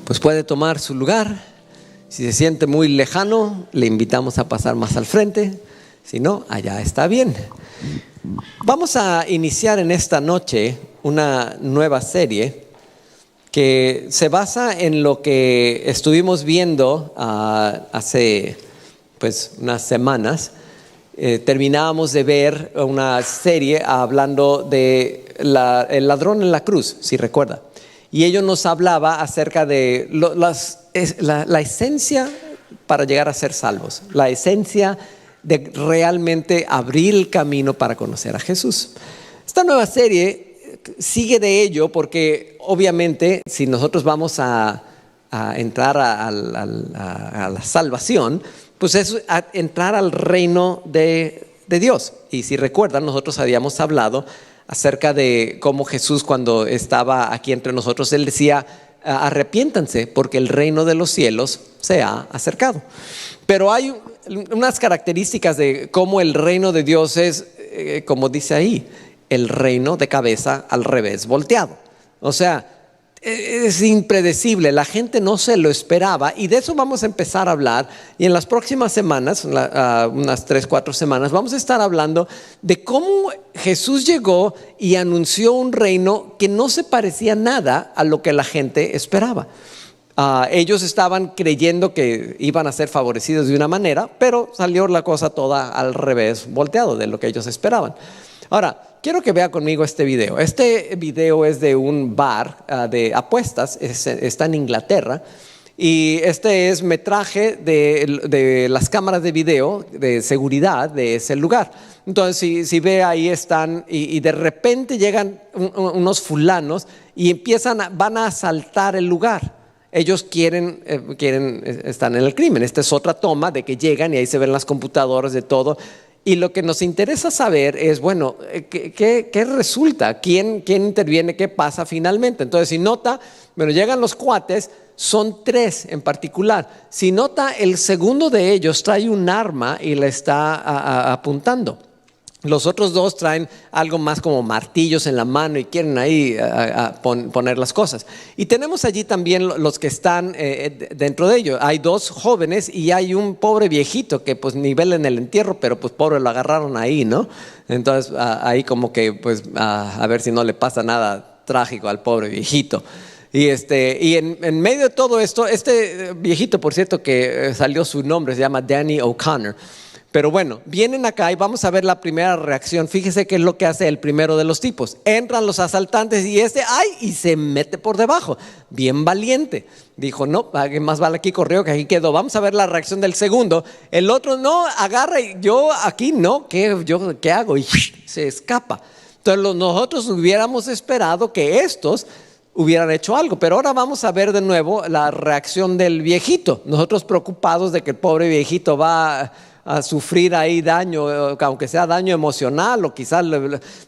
pues puede tomar su lugar. Si se siente muy lejano, le invitamos a pasar más al frente. Si no, allá está bien. Vamos a iniciar en esta noche una nueva serie que se basa en lo que estuvimos viendo hace unas semanas. Terminábamos de ver una serie hablando de el ladrón en la cruz, si recuerda. Y ello nos hablaba acerca de la esencia para llegar a ser salvos, la esencia de realmente abrir el camino para conocer a Jesús. Esta nueva serie sigue de ello porque obviamente si nosotros vamos a entrar a la salvación, pues es entrar al reino de Dios. Y si recuerdan, nosotros habíamos hablado acerca de cómo Jesús, cuando estaba aquí entre nosotros, Él decía: arrepiéntanse porque el reino de los cielos se ha acercado. Pero hay unas características de cómo el reino de Dios es, como dice ahí, el reino de cabeza al revés, volteado. O sea, es impredecible, la gente no se lo esperaba, y de eso vamos a empezar a hablar. Y en las próximas semanas, unas 3-4 semanas, vamos a estar hablando de cómo Jesús llegó y anunció un reino que no se parecía nada a lo que la gente esperaba. Ellos estaban creyendo que iban a ser favorecidos de una manera, pero salió la cosa toda al revés, volteado de lo que ellos esperaban. Ahora, quiero que vea conmigo este video. Este video es de un bar de apuestas, está en Inglaterra. Y este es metraje de las cámaras de video de seguridad de ese lugar. Entonces, si ve, ahí están, y de repente llegan unos fulanos y van a asaltar el lugar. Ellos están en el crimen. Esta es otra toma de que llegan y ahí se ven las computadoras de todo. Y lo que nos interesa saber es, bueno, ¿qué resulta? ¿Quién interviene? ¿Qué pasa finalmente? Entonces, si nota, llegan los cuates, son 3 en particular. Si nota, el segundo de ellos trae un arma y le está apuntando. Los otros 2 traen algo más como martillos en la mano y quieren ahí poner las cosas. Y tenemos allí también los que están dentro de ellos. Hay 2 jóvenes y hay un pobre viejito que pues ni vela en el entierro, pero pues pobre lo agarraron ahí, ¿no? Entonces ahí como que pues a ver si no le pasa nada trágico al pobre viejito. Y en medio de todo esto, este viejito, por cierto, que salió su nombre, se llama Danny O'Connor. Pero bueno, vienen acá y vamos a ver la primera reacción. Fíjese qué es lo que hace el primero de los tipos. Entran los asaltantes y y se mete por debajo. Bien valiente. Dijo: no, más vale aquí corrió que aquí quedó. Vamos a ver la reacción del segundo. El otro no, agarra y yo aquí no, ¿qué hago? Y se escapa. Entonces nosotros hubiéramos esperado que estos hubieran hecho algo. Pero ahora vamos a ver de nuevo la reacción del viejito. Nosotros preocupados de que el pobre viejito va a sufrir ahí daño, aunque sea daño emocional o quizás,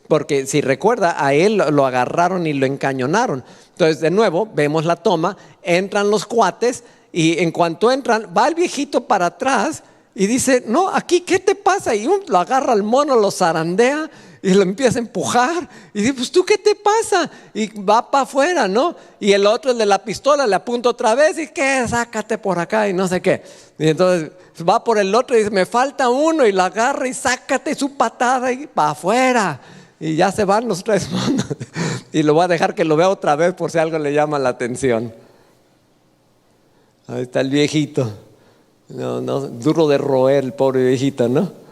porque si recuerda, a él lo agarraron y lo encañonaron. Entonces de nuevo vemos la toma, entran los cuates y en cuanto entran va el viejito para atrás y dice: no, aquí ¿qué te pasa? Y lo agarra al mono, lo zarandea y lo empieza a empujar y dice: pues tú, ¿qué te pasa? Y va para afuera, ¿no? Y el otro, el de la pistola, le apunta otra vez y ¿qué? Sácate por acá y no sé qué. Y entonces va por el otro y dice: me falta uno, y lo agarra y sácate su patada y para afuera. Y ya se van los 3 monos. Y lo voy a dejar que lo vea otra vez por si algo le llama la atención. Ahí está el viejito. No, duro de roer el pobre viejito, ¿no?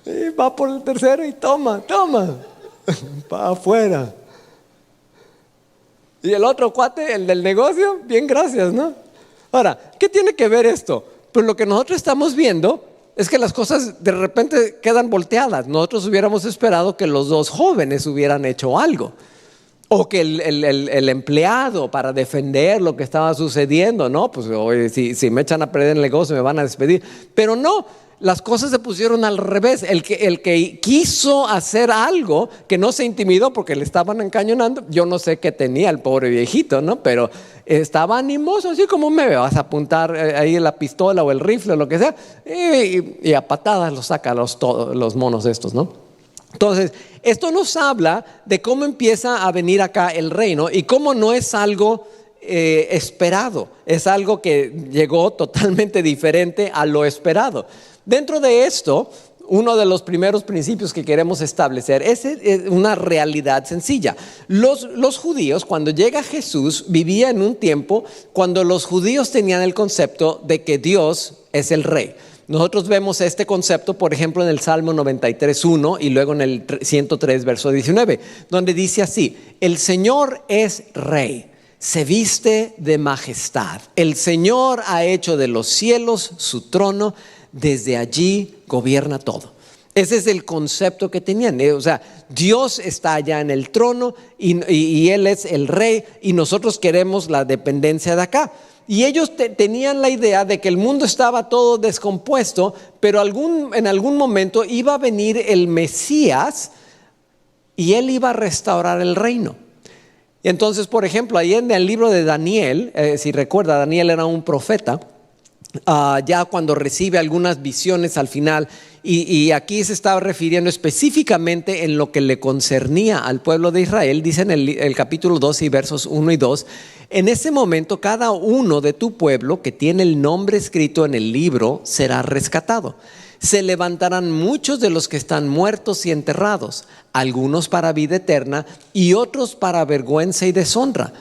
Y va por el tercero y toma, para afuera. Y el otro cuate, el del negocio, bien, gracias, ¿no? Ahora, ¿qué tiene que ver esto? Pues lo que nosotros estamos viendo es que las cosas de repente quedan volteadas. Nosotros hubiéramos esperado que los 2 jóvenes hubieran hecho algo. O que el empleado, para defender lo que estaba sucediendo, ¿no? Pues oye, si me echan a perder el negocio me van a despedir. Pero no, las cosas se pusieron al revés. El que quiso hacer algo, que no se intimidó porque le estaban encañonando. Yo no sé qué tenía el pobre viejito, ¿no? Pero estaba animoso, así como me vas a apuntar ahí la pistola o el rifle o lo que sea. Y a patadas lo saca los monos estos, ¿no? Entonces, esto nos habla de cómo empieza a venir acá el reino y cómo no es algo esperado, es algo que llegó totalmente diferente a lo esperado. Dentro de esto, uno de los primeros principios que queremos establecer es una realidad sencilla. Los judíos, cuando llega Jesús, vivía en un tiempo cuando los judíos tenían el concepto de que Dios es el rey. Nosotros vemos este concepto, por ejemplo, en el Salmo 93:1 y luego en el 103, verso 19, donde dice así: el Señor es rey, se viste de majestad. El Señor ha hecho de los cielos su trono, desde allí gobierna todo. Ese es el concepto que tenían. O sea, Dios está allá en el trono y Él es el rey y nosotros queremos la dependencia de acá. Y ellos tenían la idea de que el mundo estaba todo descompuesto, pero en algún momento iba a venir el Mesías y Él iba a restaurar el reino. Y entonces, por ejemplo, ahí en el libro de Daniel, si recuerda, Daniel era un profeta, ya cuando recibe algunas visiones al final, y aquí se estaba refiriendo específicamente en lo que le concernía al pueblo de Israel. Dice en el capítulo 2 y versos 1 y 2: en ese momento cada uno de tu pueblo que tiene el nombre escrito en el libro será rescatado. Se levantarán muchos de los que están muertos y enterrados, algunos para vida eterna y otros para vergüenza y deshonra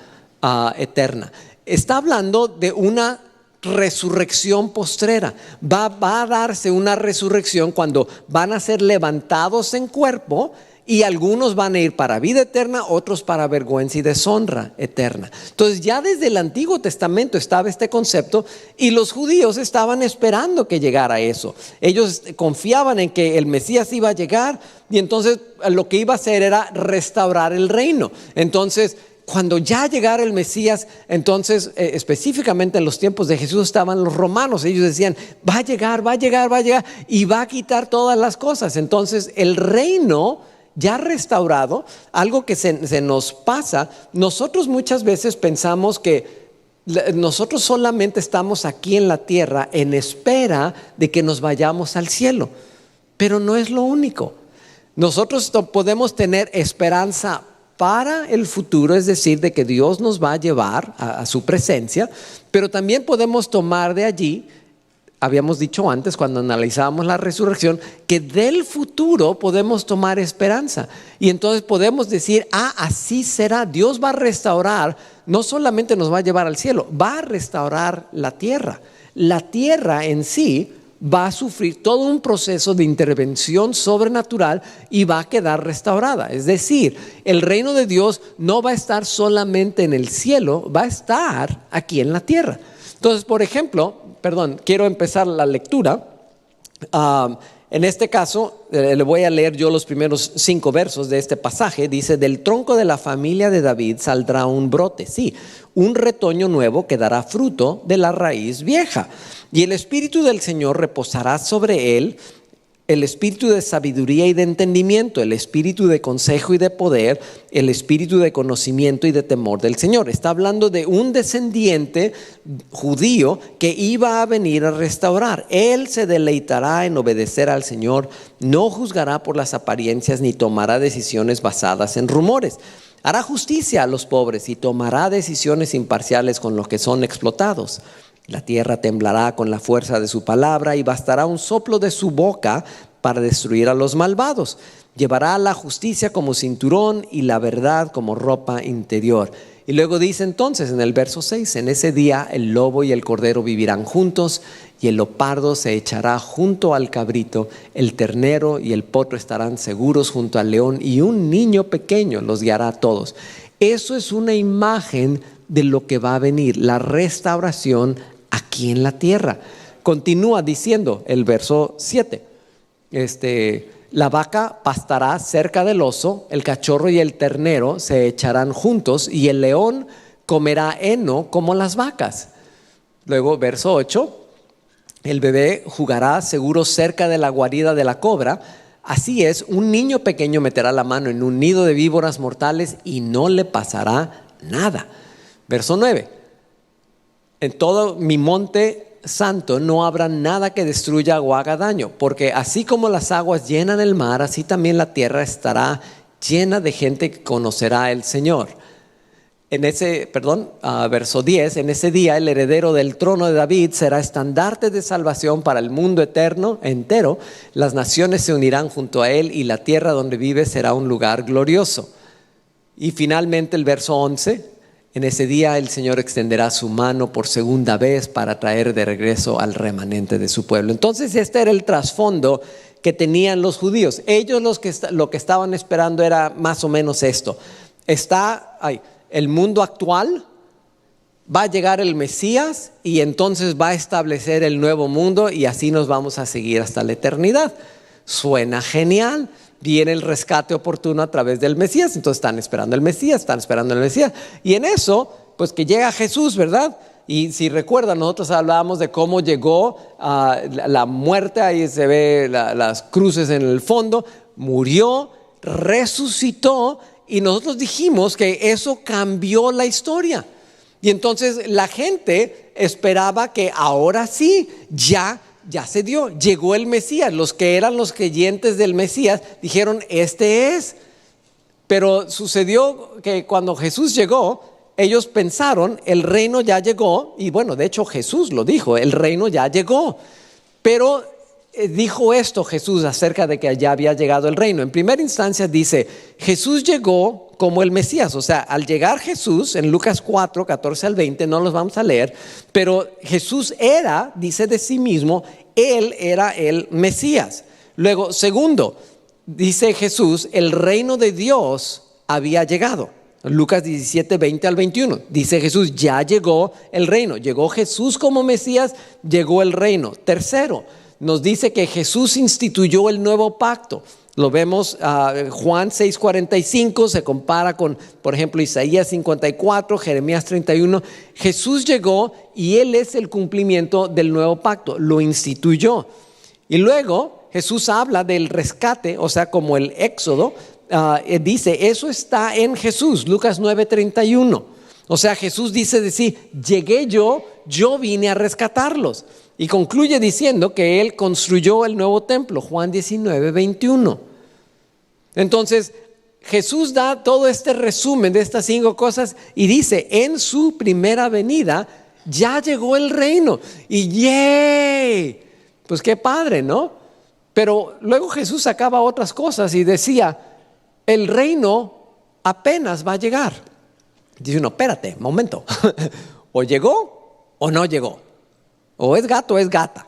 eterna. Está hablando de una resurrección postrera. Va a darse una resurrección cuando van a ser levantados en cuerpo, y algunos van a ir para vida eterna, otros para vergüenza y deshonra eterna. Entonces ya desde el Antiguo Testamento estaba este concepto y los judíos estaban esperando que llegara eso. Ellos confiaban en que el Mesías iba a llegar y entonces lo que iba a hacer era restaurar el reino. Entonces, cuando ya llegara el Mesías, entonces específicamente en los tiempos de Jesús estaban los romanos. Ellos decían: va a llegar y va a quitar todas las cosas. Entonces el reino ya restaurado, algo que se nos pasa, nosotros muchas veces pensamos que nosotros solamente estamos aquí en la tierra en espera de que nos vayamos al cielo, pero no es lo único. Nosotros podemos tener esperanza para el futuro, es decir, de que Dios nos va a llevar a su presencia, pero también podemos tomar de allí, habíamos dicho antes cuando analizábamos la resurrección, que del futuro podemos tomar esperanza. Y entonces podemos decir: así será. Dios va a restaurar, no solamente nos va a llevar al cielo, va a restaurar la tierra. La tierra en sí va a sufrir todo un proceso de intervención sobrenatural y va a quedar restaurada. Es decir, el reino de Dios no va a estar solamente en el cielo, va a estar aquí en la tierra. Entonces, por ejemplo, quiero empezar la lectura. En este caso, le voy a leer yo los primeros 5 versos de este pasaje. Dice: del tronco de la familia de David saldrá un brote, sí, un retoño nuevo que dará fruto de la raíz vieja. Y el Espíritu del Señor reposará sobre él, el espíritu de sabiduría y de entendimiento, el espíritu de consejo y de poder, el espíritu de conocimiento y de temor del Señor. Está hablando de un descendiente judío que iba a venir a restaurar. Él se deleitará en obedecer al Señor, no juzgará por las apariencias ni tomará decisiones basadas en rumores. Hará justicia a los pobres y tomará decisiones imparciales con los que son explotados. La tierra temblará con la fuerza de su palabra y bastará un soplo de su boca para destruir a los malvados. Llevará la justicia como cinturón y la verdad como ropa interior. Y luego dice entonces en el verso 6: en ese día el lobo y el cordero vivirán juntos, y el leopardo se echará junto al cabrito, el ternero y el potro estarán seguros junto al león, y un niño pequeño los guiará a todos. Eso es una imagen de lo que va a venir, la restauración aquí en la tierra. Continúa diciendo el verso 7: la vaca pastará cerca del oso, el cachorro y el ternero se echarán juntos, y el león comerá heno como las vacas. Luego verso 8: el bebé jugará seguro cerca de la guarida de la cobra. Así es, un niño pequeño meterá la mano en un nido de víboras mortales y no le pasará nada. Verso 9: en todo mi monte santo no habrá nada que destruya o haga daño, porque así como las aguas llenan el mar, así también la tierra estará llena de gente que conocerá al Señor. Verso 10, en ese día el heredero del trono de David será estandarte de salvación para el mundo entero. Las naciones se unirán junto a él y la tierra donde vive será un lugar glorioso. Y finalmente el verso 11, en ese día el Señor extenderá su mano por segunda vez para traer de regreso al remanente de su pueblo. Entonces este era el trasfondo que tenían los judíos. Ellos lo que estaban esperando era más o menos esto. El mundo actual, va a llegar el Mesías y entonces va a establecer el nuevo mundo y así nos vamos a seguir hasta la eternidad. Suena genial, viene el rescate oportuno a través del Mesías, entonces están esperando el Mesías. Y en eso, pues que llega Jesús, ¿verdad? Y si recuerdan, nosotros hablábamos de cómo llegó la muerte, ahí se ve las cruces en el fondo, murió, resucitó. Y nosotros dijimos que eso cambió la historia. Y entonces la gente esperaba que ahora sí, ya se dio. Llegó el Mesías. Los que eran los creyentes del Mesías dijeron, este es. Pero sucedió que cuando Jesús llegó, ellos pensaron, el reino ya llegó. Y bueno, de hecho Jesús lo dijo, el reino ya llegó. Pero dijo esto Jesús acerca de que ya había llegado el reino. En primera instancia dice, Jesús llegó como el Mesías. O sea, al llegar Jesús, en Lucas 4, 14 al 20, no los vamos a leer, pero Jesús dice de sí mismo, Él era el Mesías. Luego, segundo, dice Jesús, el reino de Dios había llegado. Lucas 17, 20 al 21. Dice Jesús, ya llegó el reino. Llegó Jesús como Mesías, llegó el reino. Tercero, nos dice que Jesús instituyó el nuevo pacto. Lo vemos, Juan 6:45 se compara con, por ejemplo, Isaías 54, Jeremías 31. Jesús llegó y Él es el cumplimiento del nuevo pacto, lo instituyó. Y luego Jesús habla del rescate, o sea, como el éxodo, dice, eso está en Jesús, Lucas 9:31. O sea, Jesús dice de sí, llegué yo vine a rescatarlos. Y concluye diciendo que Él construyó el nuevo templo, Juan 19:21. Entonces, Jesús da todo este resumen de estas 5 cosas y dice, en su primera venida ya llegó el reino. Y ¡yay! Pues qué padre, ¿no? Pero luego Jesús sacaba otras cosas y decía, el reino apenas va a llegar. Dice uno, espérate, momento, o llegó o no llegó. O es gato o es gata.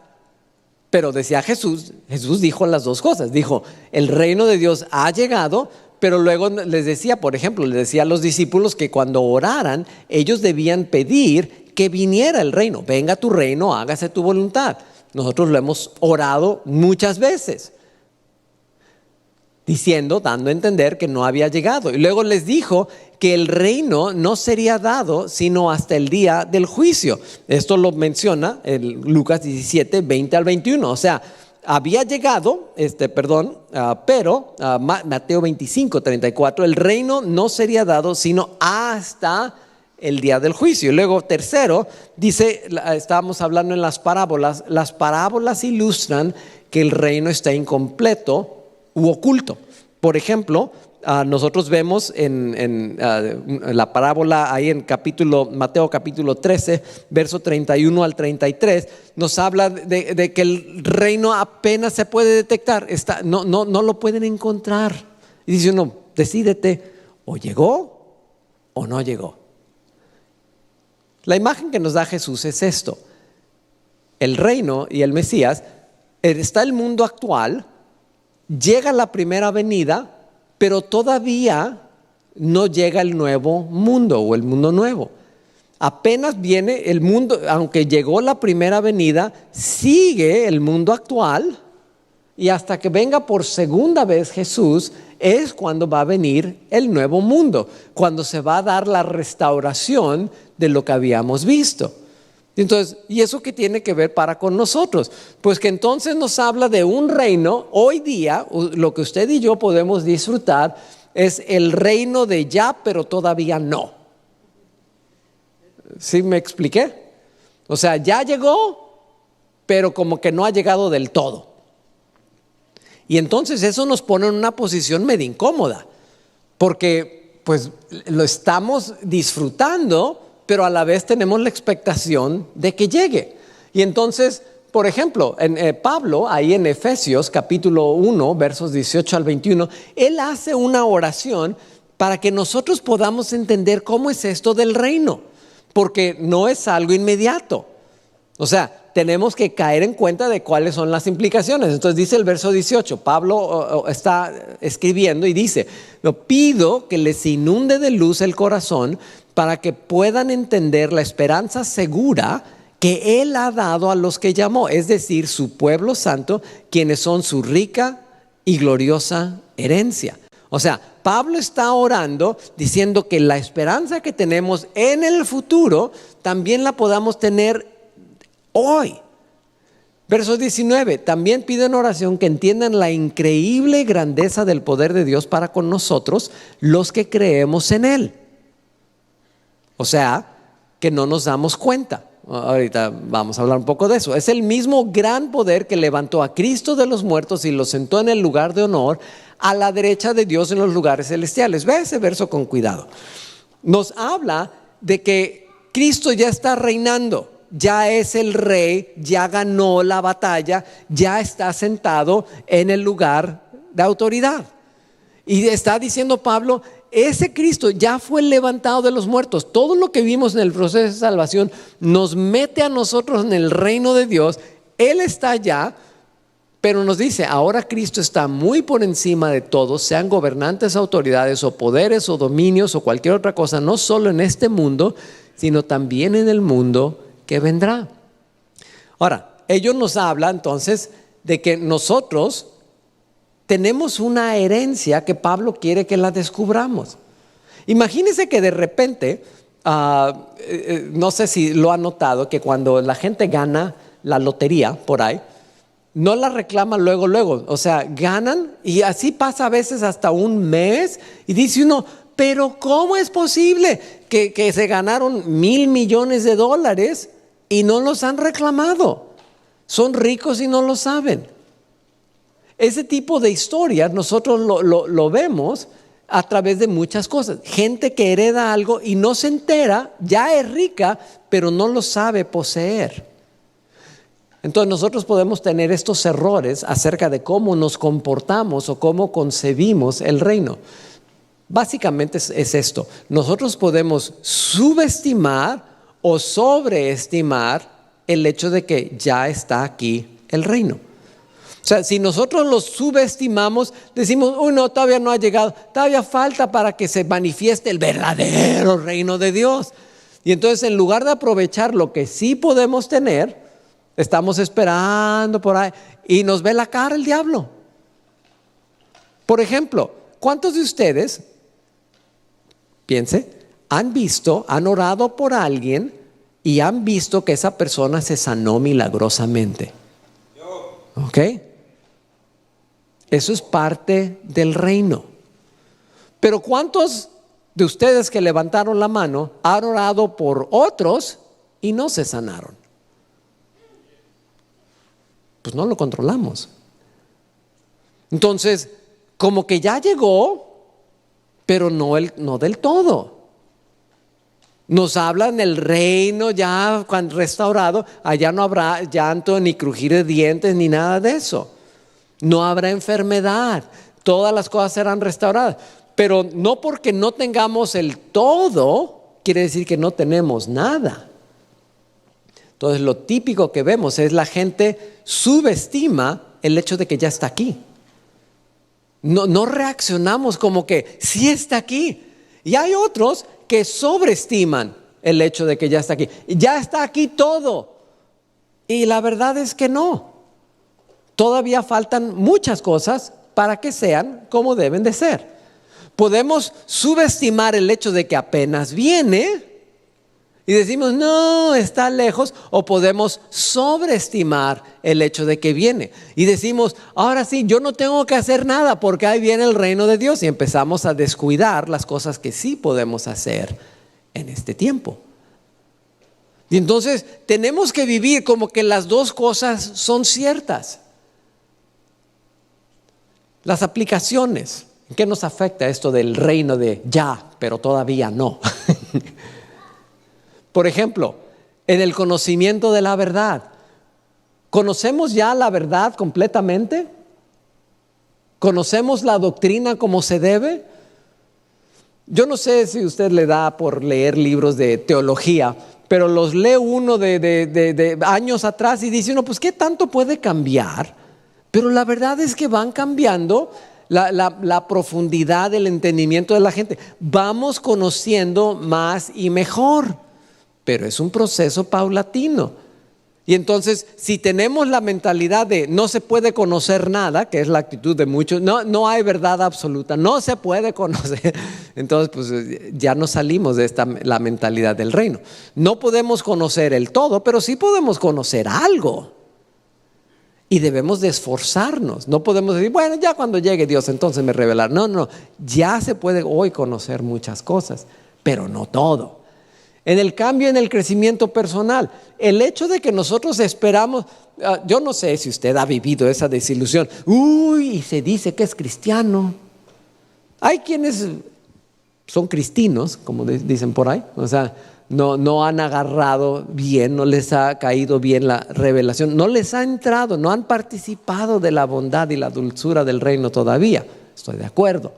Pero decía Jesús dijo las dos cosas. Dijo, el reino de Dios ha llegado, pero luego les decía, por ejemplo, les decía a los discípulos que cuando oraran, ellos debían pedir que viniera el reino. Venga tu reino, hágase tu voluntad. Nosotros lo hemos orado muchas veces, dando a entender que no había llegado. Y luego les dijo que el reino no sería dado sino hasta el día del juicio. Esto lo menciona en Lucas 17, 20 al 21. O sea, había llegado, pero Mateo 25, 34, el reino no sería dado sino hasta el día del juicio. Y luego tercero, dice, estábamos hablando en las parábolas ilustran que el reino está incompleto u oculto. Por ejemplo, nosotros vemos en la parábola ahí en Mateo capítulo 13, verso 31 al 33, nos habla de que el reino apenas se puede detectar, no lo pueden encontrar. Y dice uno, decídete, o llegó o no llegó. La imagen que nos da Jesús es esto: el reino y el Mesías, está el mundo actual, llega la primera venida, pero todavía no llega el nuevo mundo o el mundo nuevo. Apenas viene el mundo, aunque llegó la primera venida, sigue el mundo actual, y hasta que venga por segunda vez Jesús es cuando va a venir el nuevo mundo, cuando se va a dar la restauración de lo que habíamos visto. Entonces, ¿y eso qué tiene que ver para con nosotros? Pues que entonces nos habla de un reino. Hoy día, lo que usted y yo podemos disfrutar es el reino de ya, pero todavía no. ¿Sí me expliqué? O sea, ya llegó, pero como que no ha llegado del todo. Y entonces eso nos pone en una posición medio incómoda, porque pues lo estamos disfrutando, pero a la vez tenemos la expectación de que llegue. Y entonces, por ejemplo, Pablo, ahí en Efesios capítulo 1, versos 18 al 21, él hace una oración para que nosotros podamos entender cómo es esto del reino, porque no es algo inmediato. O sea, tenemos que caer en cuenta de cuáles son las implicaciones. Entonces dice el verso 18, Pablo está escribiendo y dice: pido que les inunde de luz el corazón para que puedan entender la esperanza segura que Él ha dado a los que llamó, es decir, su pueblo santo, quienes son su rica y gloriosa herencia. O sea, Pablo está orando diciendo que la esperanza que tenemos en el futuro también la podamos tener hoy. Verso 19, también pido en oración que entiendan la increíble grandeza del poder de Dios para con nosotros, los que creemos en Él. O sea, que no nos damos cuenta. Ahorita vamos a hablar un poco de eso. Es el mismo gran poder que levantó a Cristo de los muertos y lo sentó en el lugar de honor a la derecha de Dios en los lugares celestiales. Ve ese verso con cuidado. Nos habla de que Cristo ya está reinando, ya es el rey, ya ganó la batalla, ya está sentado en el lugar de autoridad. Y está diciendo Pablo: ese Cristo ya fue levantado de los muertos. Todo lo que vimos en el proceso de salvación nos mete a nosotros en el reino de Dios. Él está allá, pero nos dice: ahora Cristo está muy por encima de todos, sean gobernantes, autoridades o poderes o dominios o cualquier otra cosa, no solo en este mundo, sino también en el mundo que vendrá. Ahora, ellos nos hablan entonces de que nosotros tenemos una herencia que Pablo quiere que la descubramos. Imagínense que de repente, no sé si lo han notado, que cuando la gente gana la lotería por ahí, no la reclaman luego. O sea, ganan y así pasa a veces hasta un mes y dice uno: pero ¿cómo es posible que se ganaron $1,000 millones y no los han reclamado? Son ricos y no lo saben. Ese tipo de historias nosotros lo vemos a través de muchas cosas. Gente que hereda algo y no se entera, ya es rica, pero no lo sabe poseer. Entonces nosotros podemos tener estos errores acerca de cómo nos comportamos o cómo concebimos el reino. Básicamente es esto: nosotros podemos subestimar o sobreestimar el hecho de que ya está aquí el reino. O sea, si nosotros lo subestimamos, decimos: uy, no, todavía no ha llegado, todavía falta para que se manifieste el verdadero reino de Dios. Y entonces, en lugar de aprovechar lo que sí podemos tener, estamos esperando por ahí y nos ve la cara el diablo. Por ejemplo, ¿cuántos de ustedes, piense, han orado por alguien y han visto que esa persona se sanó milagrosamente? ¿Ok? Eso es parte del reino. Pero ¿cuántos de ustedes que levantaron la mano han orado por otros y no se sanaron? Pues no lo controlamos. Entonces, como que ya llegó, pero no del todo. Nos hablan del reino ya restaurado. Allá no habrá llanto, ni crujir de dientes, ni nada de eso. No habrá enfermedad. Todas las cosas serán restauradas. Pero no porque no tengamos el todo, quiere decir que no tenemos nada. Entonces lo típico que vemos es la gente subestima el hecho de que ya está aquí. No reaccionamos como que sí está aquí. Y hay otros que sobreestiman el hecho de que ya está aquí. Ya está aquí todo. Y la verdad es que no. Todavía faltan muchas cosas para que sean como deben de ser. Podemos subestimar el hecho de que apenas viene y decimos: no, está lejos. O podemos sobreestimar el hecho de que viene y decimos: ahora sí, yo no tengo que hacer nada porque ahí viene el reino de Dios. Y empezamos a descuidar las cosas que sí podemos hacer en este tiempo. Y entonces tenemos que vivir como que las dos cosas son ciertas. Las aplicaciones. ¿En qué nos afecta esto del reino de ya, pero todavía no? Por ejemplo, en el conocimiento de la verdad. ¿Conocemos ya la verdad completamente? ¿Conocemos la doctrina como se debe? Yo no sé si usted le da por leer libros de teología, pero los lee uno de años atrás y dice uno, pues ¿qué tanto puede cambiar? Pero la verdad es que van cambiando la profundidad del entendimiento de la gente. Vamos conociendo más y mejor, pero es un proceso paulatino. Y entonces, si tenemos la mentalidad de no se puede conocer nada, que es la actitud de muchos, no hay verdad absoluta, no se puede conocer, entonces pues ya no salimos de la mentalidad del reino. No podemos conocer el todo, pero sí podemos conocer algo. Y debemos de esforzarnos. No podemos decir, bueno, ya cuando llegue Dios entonces me revelará. No, ya se puede hoy conocer muchas cosas, pero no todo. En el cambio, en el crecimiento personal, el hecho de que nosotros esperamos, yo no sé si usted ha vivido esa desilusión. Y se dice que es cristiano. Hay quienes son cristinos, como dicen por ahí, o sea, no han agarrado bien, no les ha caído bien la revelación, no les ha entrado, no han participado de la bondad y la dulzura del reino todavía. Estoy de acuerdo.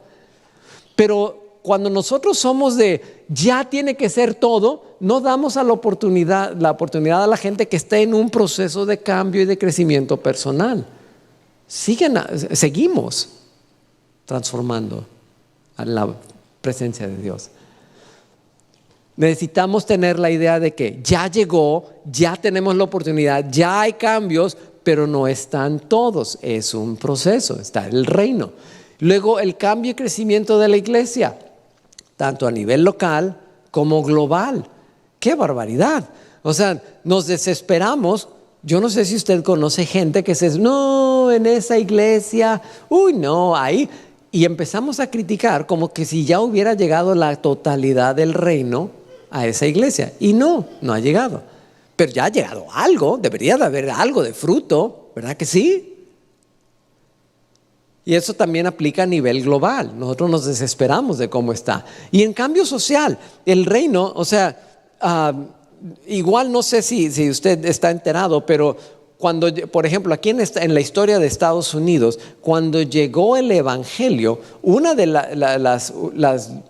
Pero cuando nosotros somos de ya tiene que ser todo, no damos la oportunidad a la gente que esté en un proceso de cambio y de crecimiento personal. Seguimos transformando a la presencia de Dios. Necesitamos tener la idea de que ya llegó, ya tenemos la oportunidad, ya hay cambios, pero no están todos. Es un proceso, está el reino. Luego el cambio y crecimiento de la iglesia, tanto a nivel local como global. ¡Qué barbaridad! O sea, nos desesperamos. Yo no sé si usted conoce gente que dice, no, en esa iglesia, no, ahí. Y empezamos a criticar como que si ya hubiera llegado la totalidad del reino a esa iglesia. Y no ha llegado. Pero ya ha llegado algo, debería de haber algo de fruto, ¿verdad que sí? Y eso también aplica a nivel global. Nosotros nos desesperamos de cómo está. Y en cambio social, el reino, o sea, igual no sé si usted está enterado, pero cuando, por ejemplo, aquí en la historia de Estados Unidos, cuando llegó el evangelio, una de las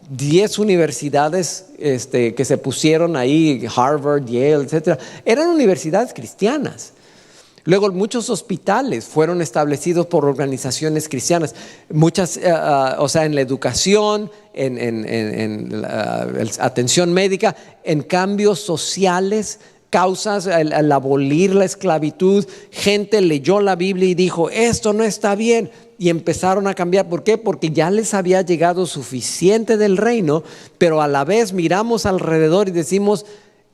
10 universidades que se pusieron ahí, Harvard, Yale, etcétera, eran universidades cristianas. Luego muchos hospitales fueron establecidos por organizaciones cristianas, muchas, o sea, en la educación, en atención médica, en cambios sociales, causas, al abolir la esclavitud, gente leyó la Biblia y dijo, esto no está bien, y empezaron a cambiar. ¿Por qué? Porque ya les había llegado suficiente del reino, pero a la vez miramos alrededor y decimos,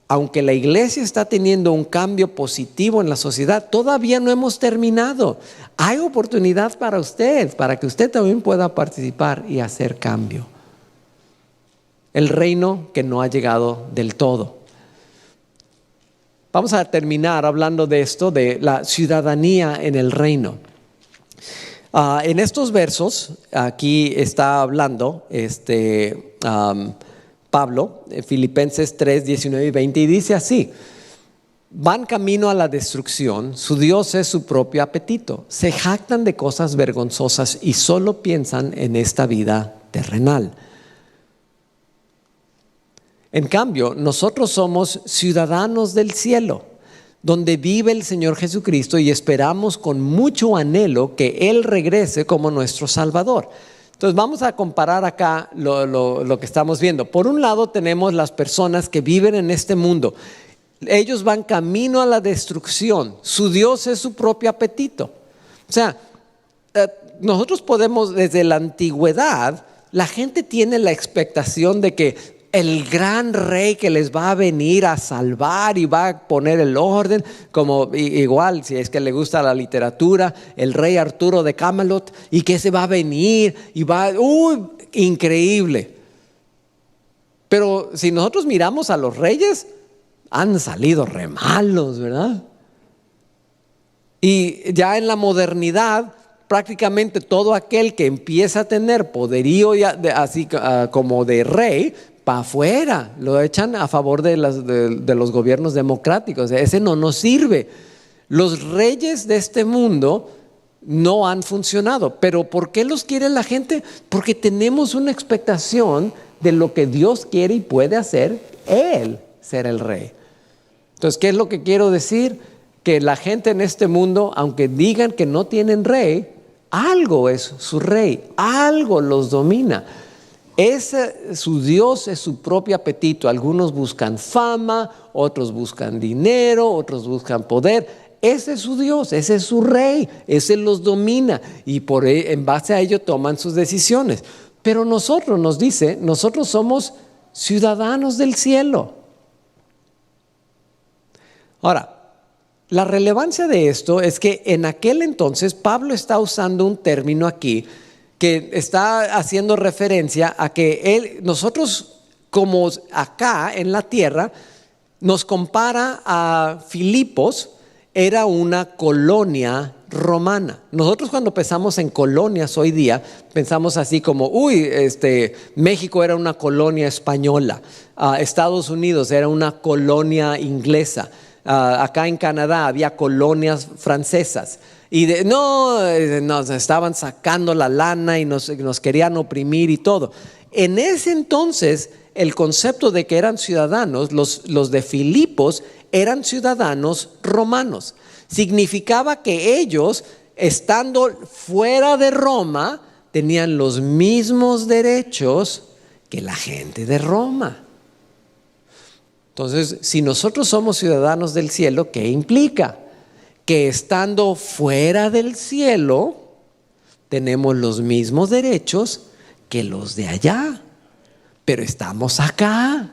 aunque la iglesia está teniendo un cambio positivo en la sociedad, todavía no hemos terminado. Hay oportunidad para usted, para que usted también pueda participar y hacer cambio. El reino que no ha llegado del todo. Vamos a terminar hablando de esto, de la ciudadanía en el reino. En estos versos, aquí está hablando Pablo, Filipenses 3, 19 y 20, y dice así: van camino a la destrucción, su Dios es su propio apetito, se jactan de cosas vergonzosas y solo piensan en esta vida terrenal. En cambio, nosotros somos ciudadanos del cielo, donde vive el Señor Jesucristo, y esperamos con mucho anhelo que Él regrese como nuestro Salvador. Entonces vamos a comparar acá lo que estamos viendo. Por un lado tenemos las personas que viven en este mundo. Ellos van camino a la destrucción. Su Dios es su propio apetito. O sea, nosotros podemos, desde la antigüedad, la gente tiene la expectación de que el gran rey que les va a venir a salvar y va a poner el orden, como igual si es que le gusta la literatura, el rey Arturo de Camelot, y que se va a venir y va, increíble. Pero si nosotros miramos a los reyes, han salido re malos, ¿verdad? Y ya en la modernidad, prácticamente todo aquel que empieza a tener poderío así como de rey, para afuera, lo echan a favor de los gobiernos democráticos. Ese no nos sirve. Los reyes de este mundo no han funcionado. ¿Pero por qué los quiere la gente? Porque tenemos una expectación de lo que Dios quiere y puede hacer Él ser el rey. Entonces, ¿qué es lo que quiero decir? Que la gente en este mundo, aunque digan que no tienen rey, algo es su rey, algo los domina. Su Dios es su propio apetito. Algunos buscan fama, otros buscan dinero, otros buscan poder. Ese es su Dios, ese es su rey, ese los domina y en base a ello toman sus decisiones. Pero nos dice, nosotros somos ciudadanos del cielo. Ahora, la relevancia de esto es que en aquel entonces Pablo está usando un término aquí que está haciendo referencia a que nosotros como acá en la tierra, nos compara a Filipos. Era una colonia romana. Nosotros cuando pensamos en colonias hoy día, pensamos así como, México era una colonia española, Estados Unidos era una colonia inglesa, acá en Canadá había colonias francesas. Y nos estaban sacando la lana y nos querían oprimir y todo. En ese entonces, el concepto de que eran ciudadanos, los de Filipos eran ciudadanos romanos. Significaba que ellos, estando fuera de Roma, tenían los mismos derechos que la gente de Roma. Entonces, si nosotros somos ciudadanos del cielo, ¿qué implica? Que estando fuera del cielo, tenemos los mismos derechos que los de allá, pero estamos acá.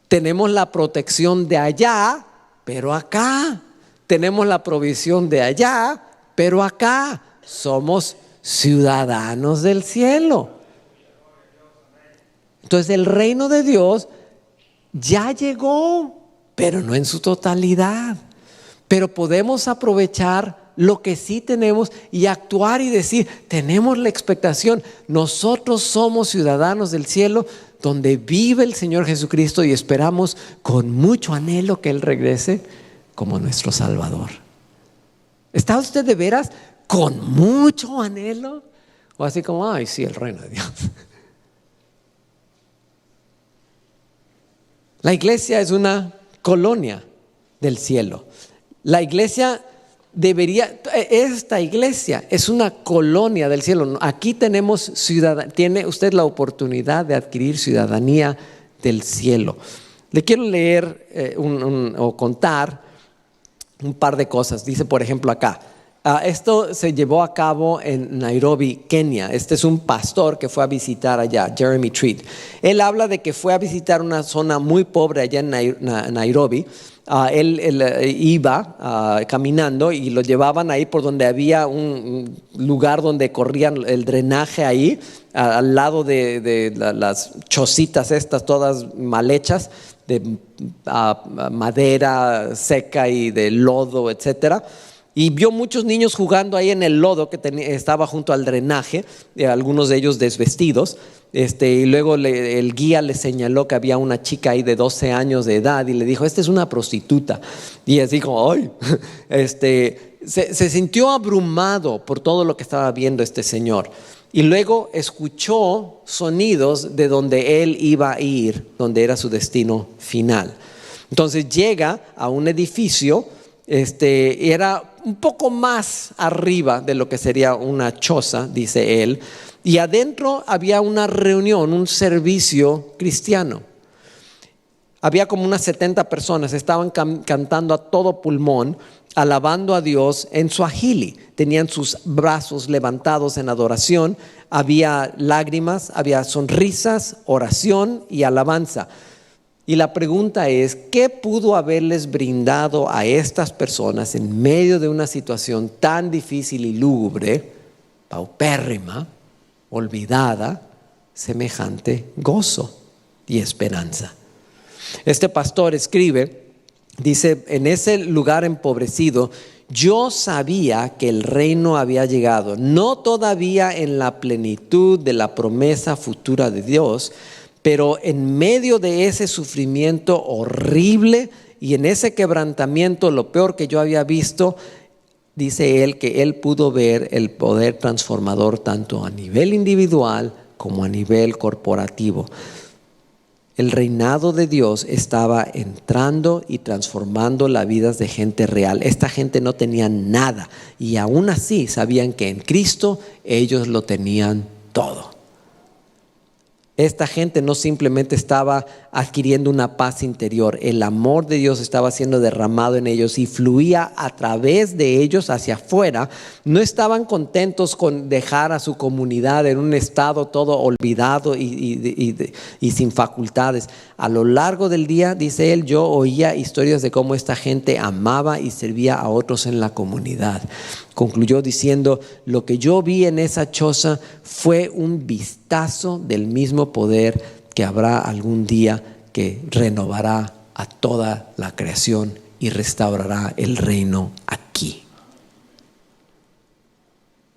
Tenemos la protección de allá, pero acá. Tenemos la provisión de allá, pero acá. Somos ciudadanos del cielo. Entonces el reino de Dios ya llegó, pero no en su totalidad. Pero podemos aprovechar lo que sí tenemos y actuar y decir, tenemos la expectación. Nosotros somos ciudadanos del cielo, donde vive el Señor Jesucristo y esperamos con mucho anhelo que Él regrese como nuestro Salvador. ¿Está usted de veras con mucho anhelo? O así como, ay, sí, el reino de Dios. La iglesia es una colonia del cielo. La iglesia esta iglesia es una colonia del cielo. Aquí tenemos tiene usted la oportunidad de adquirir ciudadanía del cielo. Le quiero leer o contar un par de cosas. Dice, por ejemplo, acá. Esto se llevó a cabo en Nairobi, Kenia. Este es un pastor que fue a visitar allá, Jeremy Treat. Él habla de que fue a visitar una zona muy pobre allá en Nairobi. Él iba caminando y lo llevaban ahí por donde había un lugar donde corrían el drenaje ahí, al lado de las chocitas estas todas mal hechas, de madera seca y de lodo, etcétera. Y vio muchos niños jugando ahí en el lodo que estaba junto al drenaje, algunos de ellos desvestidos. Y luego el guía le señaló que había una chica ahí de 12 años de edad y le dijo, esta es una prostituta. Y así como, ¡ay! Se sintió abrumado por todo lo que estaba viendo este señor. Y luego escuchó sonidos de donde él iba a ir, donde era su destino final. Entonces llega a un edificio, era un poco más arriba de lo que sería una choza, dice él, y adentro había una reunión, un servicio cristiano. Había como unas 70 personas, estaban cantando a todo pulmón, alabando a Dios en suajili. Tenían sus brazos levantados en adoración, había lágrimas, había sonrisas, oración y alabanza. Y la pregunta es, ¿qué pudo haberles brindado a estas personas en medio de una situación tan difícil y lúgubre, paupérrima, olvidada, semejante gozo y esperanza? Este pastor escribe, dice, en ese lugar empobrecido, yo sabía que el reino había llegado, no todavía en la plenitud de la promesa futura de Dios, pero en medio de ese sufrimiento horrible y en ese quebrantamiento, lo peor que yo había visto, dice él que él pudo ver el poder transformador tanto a nivel individual como a nivel corporativo. El reinado de Dios estaba entrando y transformando las vidas de gente real. Esta gente no tenía nada y aún así sabían que en Cristo ellos lo tenían todo. Esta gente no simplemente estaba adquiriendo una paz interior, el amor de Dios estaba siendo derramado en ellos y fluía a través de ellos hacia afuera. No estaban contentos con dejar a su comunidad en un estado todo olvidado y sin facultades. A lo largo del día, dice él, yo oía historias de cómo esta gente amaba y servía a otros en la comunidad. Concluyó diciendo, lo que yo vi en esa choza fue un vistazo del mismo poder que habrá algún día que renovará a toda la creación y restaurará el reino aquí.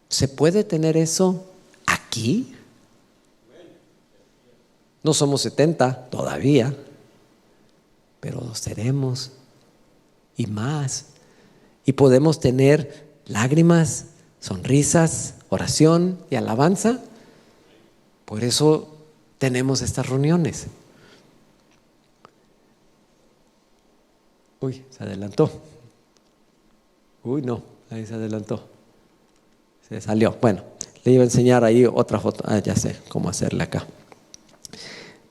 ¿Se puede tener eso aquí? No somos 70 todavía, pero lo seremos y más. Y podemos tener lágrimas, sonrisas, oración y alabanza. Por eso tenemos estas reuniones. Uy, se adelantó. Uy, no, ahí se adelantó. Se salió. Bueno, le iba a enseñar ahí otra foto. Ya sé cómo hacerle acá.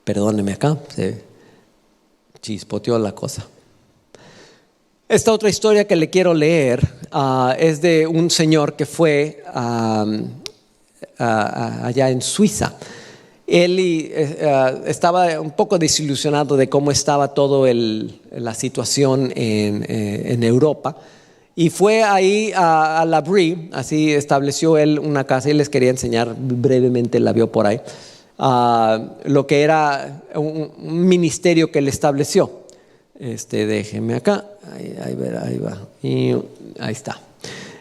Perdóneme acá, se chispoteó la cosa. Esta otra historia que le quiero leer es de un señor que fue allá en Suiza. Él estaba un poco desilusionado de cómo estaba toda la situación en Europa. Y fue ahí a La Brie, así estableció él una casa y les quería enseñar brevemente, la vio por ahí, lo que era un ministerio que él estableció. Déjeme acá, ahí va, y ahí está.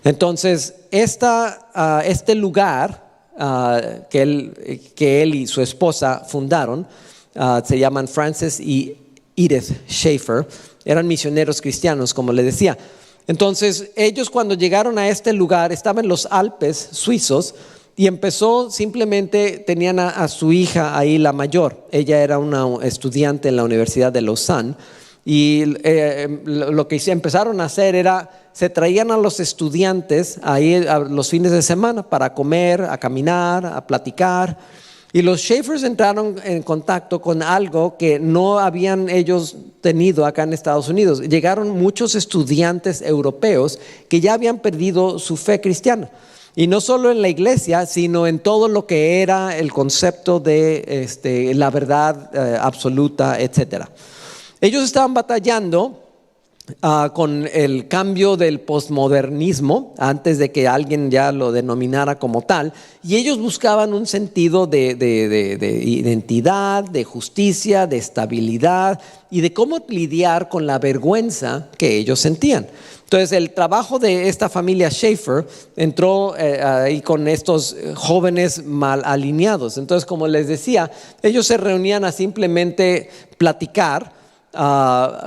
Entonces, este lugar que él y su esposa fundaron, se llaman Francis y Edith Schaeffer, eran misioneros cristianos, como le decía. Entonces, ellos cuando llegaron a este lugar, estaban en los Alpes suizos, y empezó simplemente, tenían a su hija ahí, la mayor. Ella era una estudiante en la Universidad de Lausanne. Y lo que empezaron a hacer era, se traían a los estudiantes ahí a los fines de semana para comer, a caminar, a platicar. Y los Schaeffers entraron en contacto con algo que no habían ellos tenido acá en Estados Unidos. Llegaron muchos estudiantes europeos que ya habían perdido su fe cristiana. Y no solo en la iglesia, sino en todo lo que era el concepto de la verdad absoluta, etcétera. Ellos estaban batallando con el cambio del posmodernismo antes de que alguien ya lo denominara como tal, y ellos buscaban un sentido de identidad, de justicia, de estabilidad y de cómo lidiar con la vergüenza que ellos sentían. Entonces el trabajo de esta familia Schaeffer entró ahí con estos jóvenes mal alineados. Entonces, como les decía, ellos se reunían a simplemente platicar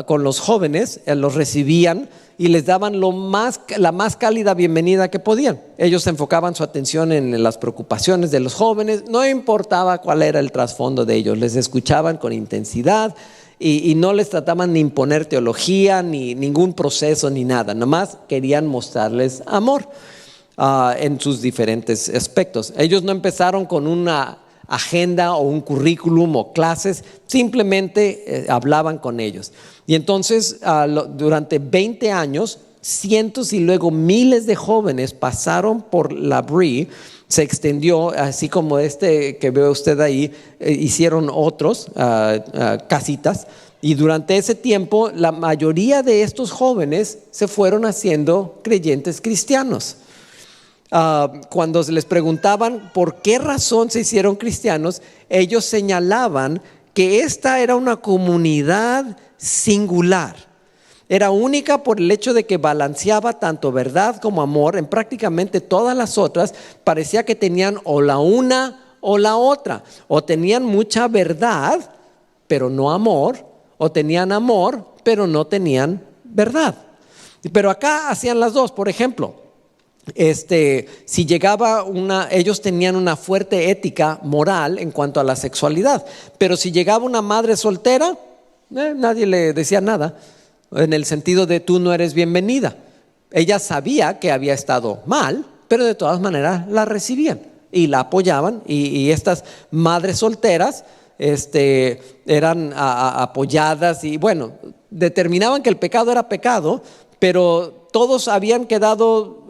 con los jóvenes, los recibían y les daban la más cálida bienvenida que podían. Ellos enfocaban su atención en las preocupaciones de los jóvenes, no importaba cuál era el trasfondo de ellos, les escuchaban con intensidad y no les trataban de imponer teología ni ningún proceso ni nada, nomás querían mostrarles amor en sus diferentes aspectos. Ellos no empezaron con una agenda o un currículum o clases, simplemente hablaban con ellos. Y entonces durante 20 años, cientos y luego miles de jóvenes pasaron por La Brie, se extendió, así como que ve usted ahí, hicieron otros casitas, y durante ese tiempo la mayoría de estos jóvenes se fueron haciendo creyentes cristianos. Cuando se les preguntaban por qué razón se hicieron cristianos, ellos señalaban que esta era una comunidad singular. Era única por el hecho de que balanceaba tanto verdad como amor. En prácticamente todas las otras parecía que tenían o la una o la otra. O tenían mucha verdad, pero no amor. O tenían amor, pero no tenían verdad. Pero acá hacían las dos. Por ejemplo, si llegaba ellos tenían una fuerte ética moral en cuanto a la sexualidad, pero si llegaba una madre soltera, nadie le decía nada, en el sentido de tú no eres bienvenida. Ella sabía que había estado mal, pero de todas maneras la recibían y la apoyaban, y estas madres solteras eran apoyadas, y bueno, determinaban que el pecado era pecado, pero todos habían quedado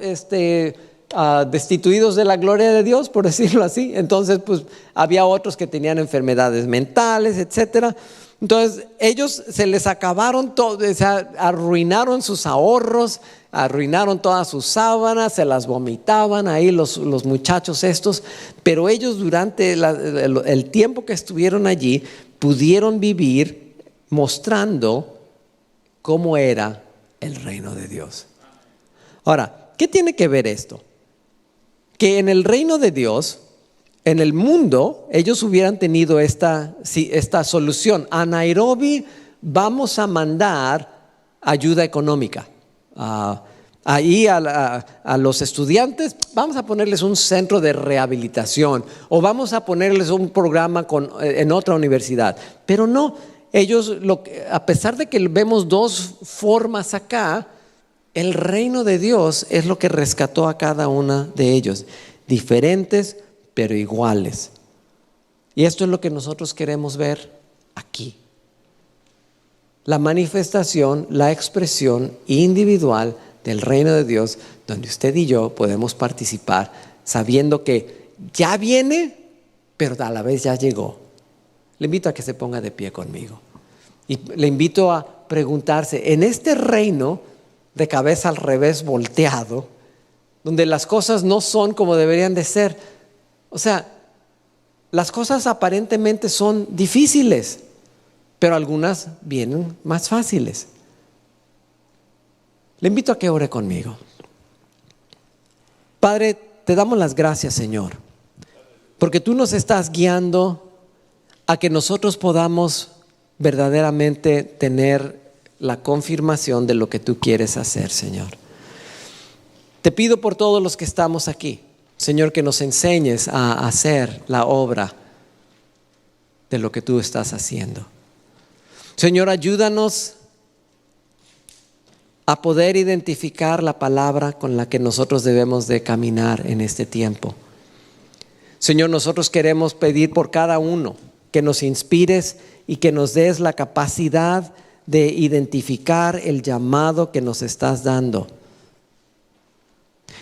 destituidos de la gloria de Dios, por decirlo así. Entonces, pues había otros que tenían enfermedades mentales, etcétera. Entonces, ellos se les acabaron todo, o sea, arruinaron sus ahorros, arruinaron todas sus sábanas, se las vomitaban ahí los muchachos estos. Pero ellos durante el tiempo que estuvieron allí pudieron vivir mostrando cómo era el reino de Dios. Ahora, ¿qué tiene que ver esto? Que en el reino de Dios, en el mundo, ellos hubieran tenido esta solución. A Nairobi vamos a mandar ayuda económica. Ahí a los estudiantes vamos a ponerles un centro de rehabilitación, o vamos a ponerles un programa en otra universidad. Pero no, ellos, a pesar de que vemos dos formas acá, el reino de Dios es lo que rescató a cada una de ellos, diferentes pero iguales. Y esto es lo que nosotros queremos ver aquí. La manifestación, la expresión individual del reino de Dios, donde usted y yo podemos participar, sabiendo que ya viene, pero a la vez ya llegó. Le invito a que se ponga de pie conmigo y le invito a preguntarse, en este reino de cabeza al revés volteado, donde las cosas no son como deberían de ser, o sea, las cosas aparentemente son difíciles, pero algunas vienen más fáciles. Le invito a que ore conmigo. Padre, te damos las gracias, Señor, porque tú nos estás guiando a que nosotros podamos verdaderamente tener la confirmación de lo que tú quieres hacer, Señor. Te pido por todos los que estamos aquí, Señor, que nos enseñes a hacer la obra de lo que tú estás haciendo. Señor, ayúdanos a poder identificar la palabra con la que nosotros debemos de caminar en este tiempo. Señor, nosotros queremos pedir por cada uno que nos inspires y que nos des la capacidad de identificar el llamado que nos estás dando.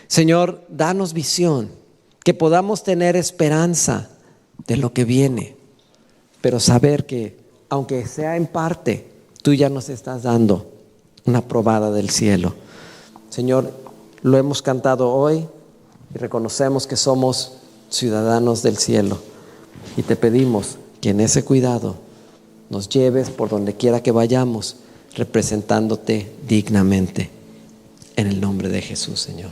Señor, danos visión, que podamos tener esperanza de lo que viene, pero saber que aunque sea en parte, tú ya nos estás dando una probada del cielo. Señor, lo hemos cantado hoy y reconocemos que somos ciudadanos del cielo, y te pedimos que en ese cuidado nos lleves por donde quiera que vayamos, representándote dignamente. En el nombre de Jesús, Señor.